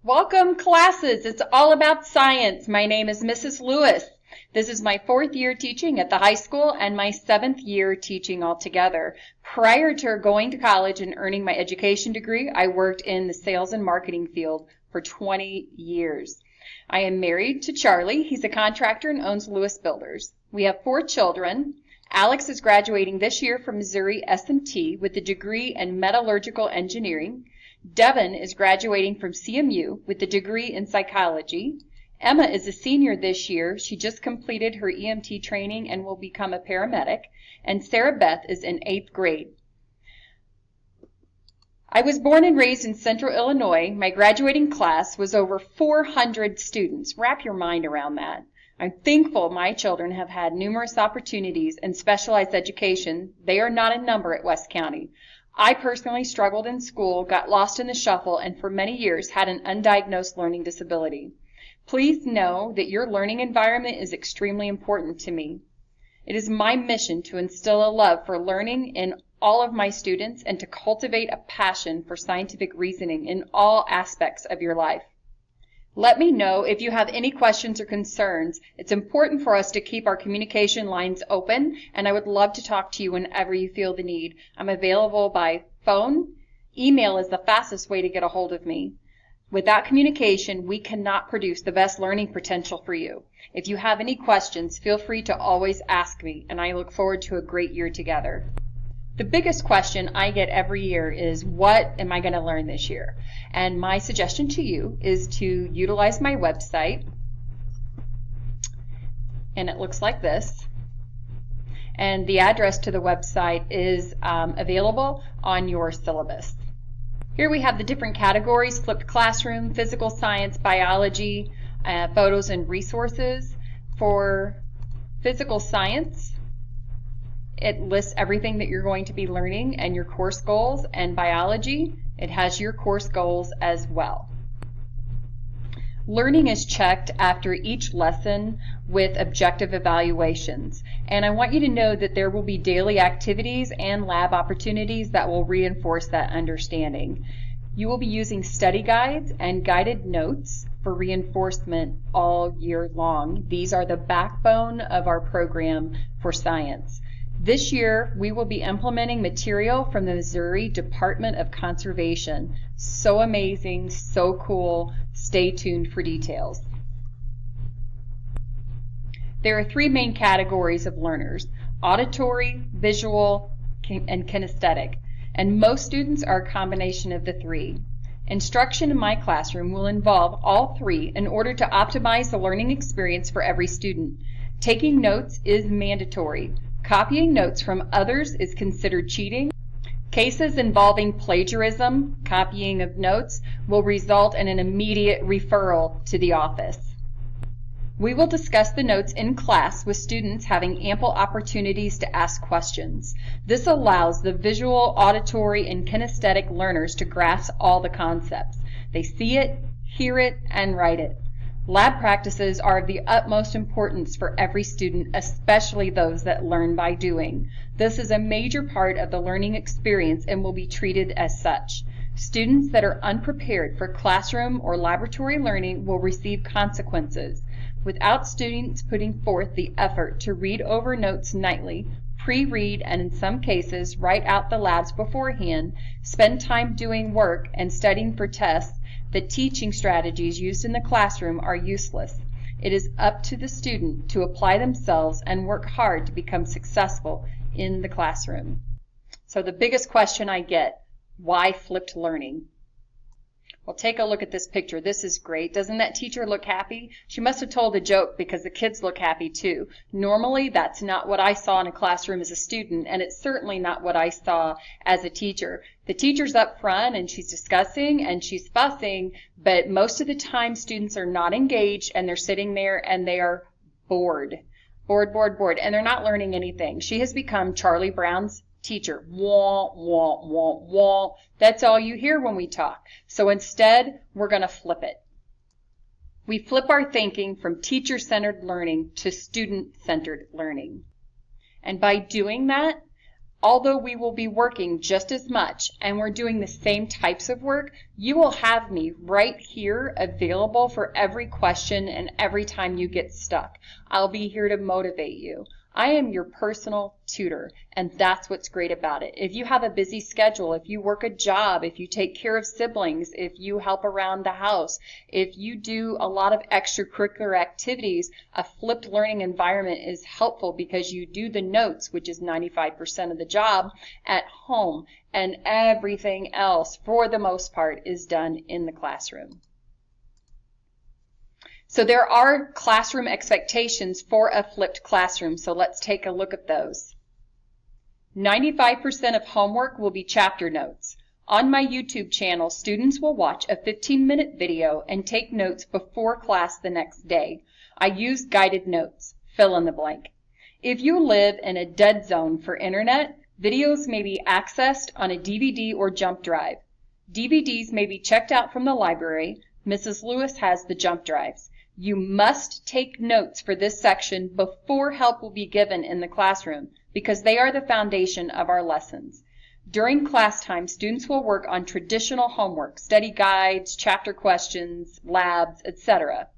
Welcome, classes. It's all about science. My name is Mrs. Lewis. This is my 4th year teaching at the high school and my 7th year teaching altogether. Prior to going to college and earning my education degree, I worked in the sales and marketing field for 20 years. I am married to Charlie. He's a contractor and owns Lewis Builders. We have 4 children. Alex is graduating this year from Missouri S&T with a degree in metallurgical engineering. Devin is graduating from CMU with a degree in psychology. Emma is a senior this year. She just completed her EMT training and will become a paramedic. And Sarah Beth is in 8th grade. I was born and raised in Central Illinois. My graduating class was over 400 students. Wrap your mind around that. I'm thankful my children have had numerous opportunities in specialized education. They are not a number at West County. I personally struggled in school, got lost in the shuffle, and for many years had an undiagnosed learning disability. Please know that your learning environment is extremely important to me. It is my mission to instill a love for learning in all of my students and to cultivate a passion for scientific reasoning in all aspects of your life. Let me know if you have any questions or concerns. It's important for us to keep our communication lines open, and I would love to talk to you whenever you feel the need. I'm available by phone. Email is the fastest way to get a hold of me. Without communication, we cannot produce the best learning potential for you. If you have any questions, feel free to always ask me, and I look forward to a great year together. The biggest question I get every year is, what am I going to learn this year? And my suggestion to you is to utilize my website, and it looks like this. And the address to the website is available on your syllabus. Here we have the different categories: flipped classroom, physical science, biology, photos and resources. For physical science, it lists everything that you're going to be learning and your course goals, and biology, it has your course goals as well. Learning is checked after each lesson with objective evaluations, and I want you to know that there will be daily activities and lab opportunities that will reinforce that understanding. You will be using study guides and guided notes for reinforcement all year long. These are the backbone of our program for science. This year, we will be implementing material from the Missouri Department of Conservation. So amazing, so cool. Stay tuned for details. There are 3 main categories of learners: auditory, visual, and kinesthetic. And most students are a combination of the 3. Instruction in my classroom will involve all 3 in order to optimize the learning experience for every student. Taking notes is mandatory. Copying notes from others is considered cheating. Cases involving plagiarism, copying of notes, will result in an immediate referral to the office. We will discuss the notes in class with students having ample opportunities to ask questions. This allows the visual, auditory, and kinesthetic learners to grasp all the concepts. They see it, hear it, and write it. Lab practices are of the utmost importance for every student, especially those that learn by doing. This is a major part of the learning experience and will be treated as such. Students that are unprepared for classroom or laboratory learning will receive consequences. Without students putting forth the effort to read over notes nightly, pre-read, and in some cases write out the labs beforehand, spend time doing work and studying for tests, the teaching strategies used in the classroom are useless. It is up to the student to apply themselves and work hard to become successful in the classroom. So the biggest question I get, why flipped learning? Well, take a look at this picture. This is great. Doesn't that teacher look happy? She must have told a joke because the kids look happy too. Normally, that's not what I saw in a classroom as a student, and it's certainly not what I saw as a teacher. The teacher's up front and she's discussing and she's fussing, but most of the time students are not engaged and they're sitting there and they are bored. Bored, and they're not learning anything. She has become Charlie Brown's teacher. Wah, wah, wah, wah. That's all you hear when we talk. So instead, we're going to flip it. We flip our thinking from teacher-centered learning to student-centered learning. And by doing that, Although we will be working just as much and we're doing the same types of work, you will have me right here available for every question and every time you get stuck. I'll be here to motivate you. I am your personal tutor, and that's what's great about it. If you have a busy schedule, if you work a job, if you take care of siblings, if you help around the house, if you do a lot of extracurricular activities, a flipped learning environment is helpful because you do the notes, which is 95% of the job, at home, and everything else, for the most part, is done in the classroom. So there are classroom expectations for a flipped classroom, so let's take a look at those. 95% of homework will be chapter notes. On my YouTube channel, students will watch a 15-minute video and take notes before class the next day. I use guided notes, fill in the blank. If you live in a dead zone for internet, videos may be accessed on a DVD or jump drive. DVDs may be checked out from the library. Mrs. Lewis has the jump drives. You must take notes for this section before help will be given in the classroom because they are the foundation of our lessons. During class time, students will work on traditional homework, study guides, chapter questions, labs, etc.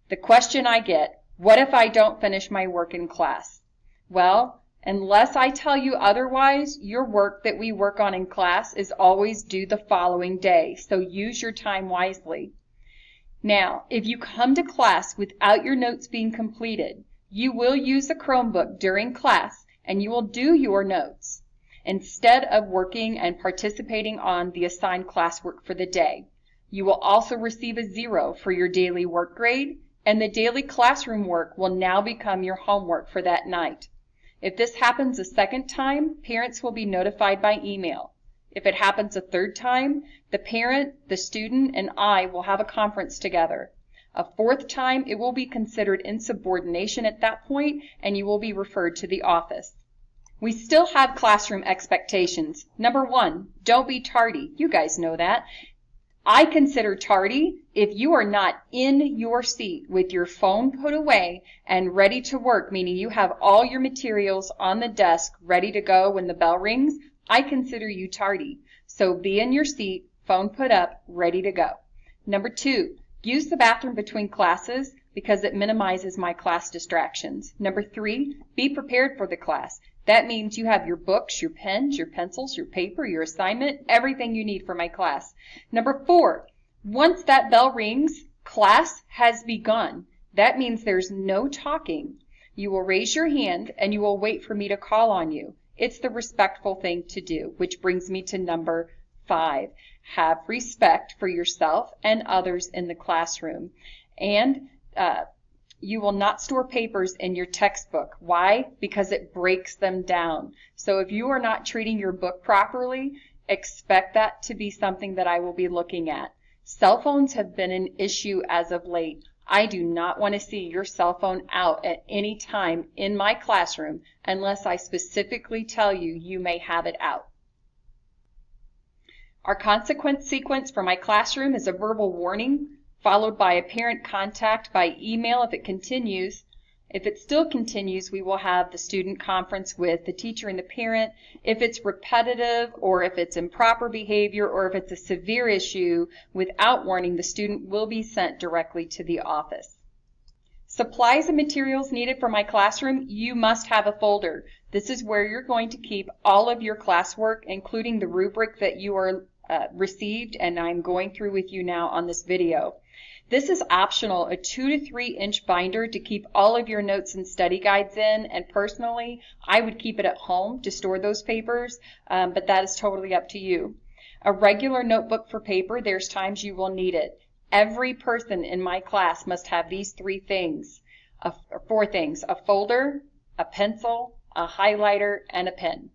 The question I get, what if I don't finish my work in class? Well, unless I tell you otherwise, your work that we work on in class is always due the following day, so use your time wisely. Now, if you come to class without your notes being completed, you will use a Chromebook during class and you will do your notes instead of working and participating on the assigned classwork for the day. You will also receive a 0 for your daily work grade, and the daily classroom work will now become your homework for that night. If this happens a second time, parents will be notified by email. If it happens a third time, the parent, the student, and I will have a conference together. A fourth time, it will be considered insubordination at that point, and you will be referred to the office. We still have classroom expectations. Number 1, don't be tardy. You guys know that. I consider tardy if you are not in your seat with your phone put away and ready to work, meaning you have all your materials on the desk ready to go when the bell rings. I consider you tardy. So be in your seat, phone put up, ready to go. Number 2, use the bathroom between classes because it minimizes my class distractions. Number 3, be prepared for the class. That means you have your books, your pens, your pencils, your paper, your assignment, everything you need for my class. Number 4, once that bell rings, class has begun. That means there's no talking. You will raise your hand and you will wait for me to call on you. It's the respectful thing to do, which brings me to number 5. Have respect for yourself and others in the classroom. And you will not store papers in your textbook. Why? Because it breaks them down. So if you are not treating your book properly, expect that to be something that I will be looking at. Cell phones have been an issue as of late. I do not want to see your cell phone out at any time in my classroom unless I specifically tell you you may have it out. Our consequence sequence for my classroom is a verbal warning, followed by a parent contact by email if it continues. If it still continues, we will have the student conference with the teacher and the parent. If it's repetitive, or if it's improper behavior, or if it's a severe issue, without warning, the student will be sent directly to the office. Supplies and materials needed for my classroom, you must have a folder. This is where you're going to keep all of your classwork, including the rubric that you are received and I'm going through with you now on this video. This is optional, a 2 to 3 inch binder to keep all of your notes and study guides in, and personally, I would keep it at home to store those papers, but that is totally up to you. A regular notebook for paper, there's times you will need it. Every person in my class must have these 4 things, a folder, a pencil, a highlighter, and a pen.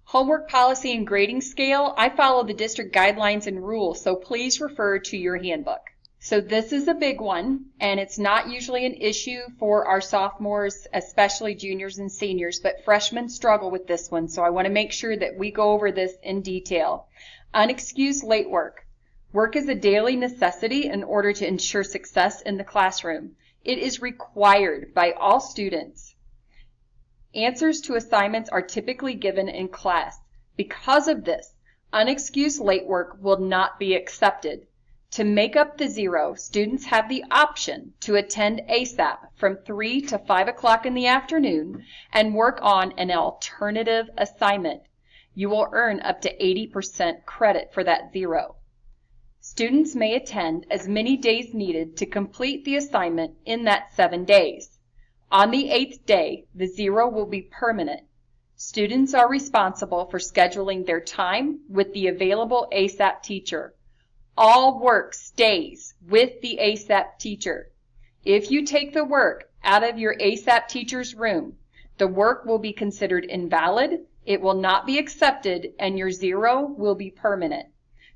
Homework policy and grading scale, I follow the district guidelines and rules, so please refer to your handbook. So this is a big one, and it's not usually an issue for our sophomores, especially juniors and seniors, but freshmen struggle with this one, so I want to make sure that we go over this in detail. Unexcused late work. Work is a daily necessity in order to ensure success in the classroom. It is required by all students, Answers to assignments are typically given in class. Because of this, unexcused late work will not be accepted. To make up the 0, students have the option to attend ASAP from 3 to 5 o'clock in the afternoon and work on an alternative assignment. You will earn up to 80% credit for that 0. Students may attend as many days needed to complete the assignment in that 7 days. On the 8th day, the 0 will be permanent. Students are responsible for scheduling their time with the available ASAP teacher. All work stays with the ASAP teacher. If you take the work out of your ASAP teacher's room, the work will be considered invalid, it will not be accepted, and your 0 will be permanent.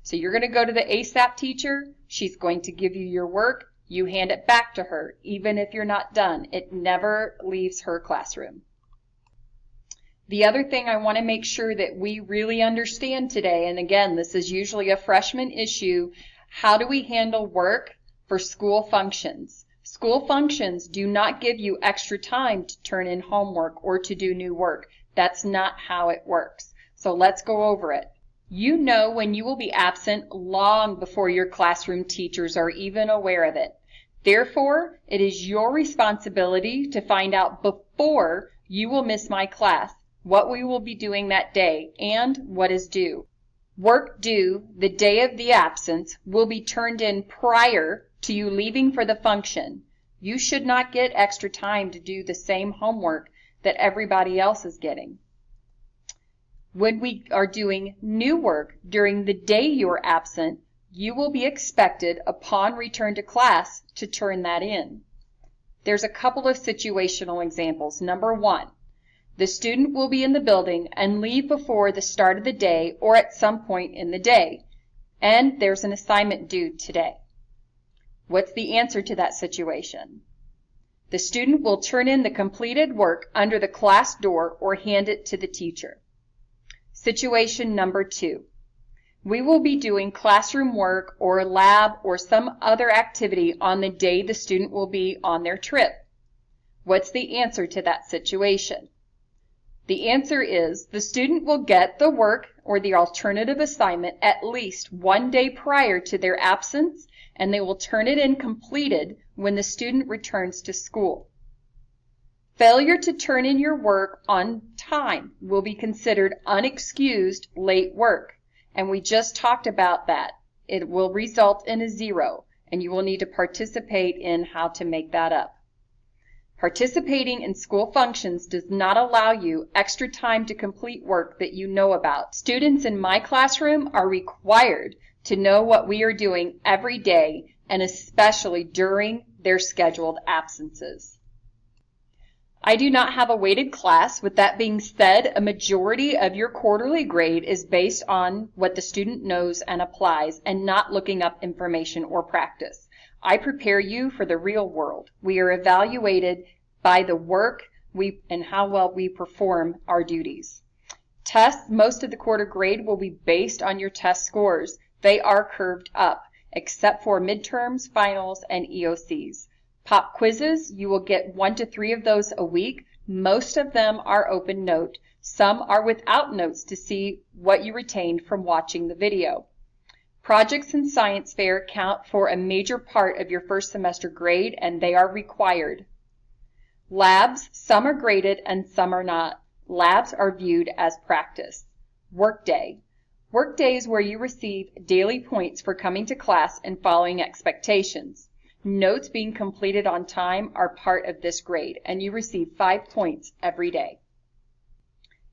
So you're going to go to the ASAP teacher, she's going to give you your work, you hand it back to her, even if you're not done. It never leaves her classroom. The other thing I want to make sure that we really understand today, and again, this is usually a freshman issue, how do we handle work for school functions? School functions do not give you extra time to turn in homework or to do new work. That's not how it works. So let's go over it. You know when you will be absent long before your classroom teachers are even aware of it. Therefore, it is your responsibility to find out before you will miss my class what we will be doing that day and what is due. Work due the day of the absence will be turned in prior to you leaving for the function. You should not get extra time to do the same homework that everybody else is getting. When we are doing new work during the day you are absent, you will be expected upon return to class to turn that in. There's a couple of situational examples. Number 1, the student will be in the building and leave before the start of the day or at some point in the day, and there's an assignment due today. What's the answer to that situation? The student will turn in the completed work under the class door or hand it to the teacher. Situation number 2. We will be doing classroom work or lab or some other activity on the day the student will be on their trip. What's the answer to that situation? The answer is the student will get the work or the alternative assignment at least 1 day prior to their absence, and they will turn it in completed when the student returns to school. Failure to turn in your work on time will be considered unexcused late work, and we just talked about that. It will result in a 0, and you will need to participate in how to make that up. Participating in school functions does not allow you extra time to complete work that you know about. Students in my classroom are required to know what we are doing every day, and especially during their scheduled absences. I do not have a weighted class. With that being said, a majority of your quarterly grade is based on what the student knows and applies and not looking up information or practice. I prepare you for the real world. We are evaluated by the work and how well we perform our duties. Tests, most of the quarter grade will be based on your test scores. They are curved up, except for midterms, finals, and EOCs. Pop quizzes, you will get 1 to 3 of those a week. Most of them are open note. Some are without notes to see what you retained from watching the video. Projects and science fair count for a major part of your first semester grade, and they are required. Labs, some are graded and some are not. Labs are viewed as practice. Workday. Workday is where you receive daily points for coming to class and following expectations. Notes being completed on time are part of this grade, and you receive 5 points every day.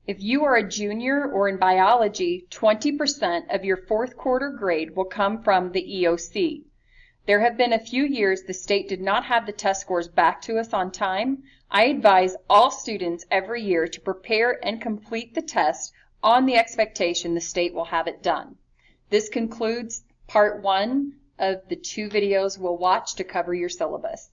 If you are a junior or in biology, 20% of your fourth quarter grade will come from the EOC. There have been a few years the state did not have the test scores back to us on time. I advise all students every year to prepare and complete the test on the expectation the state will have it done. This concludes part 1 of the 2 videos we'll watch to cover your syllabus.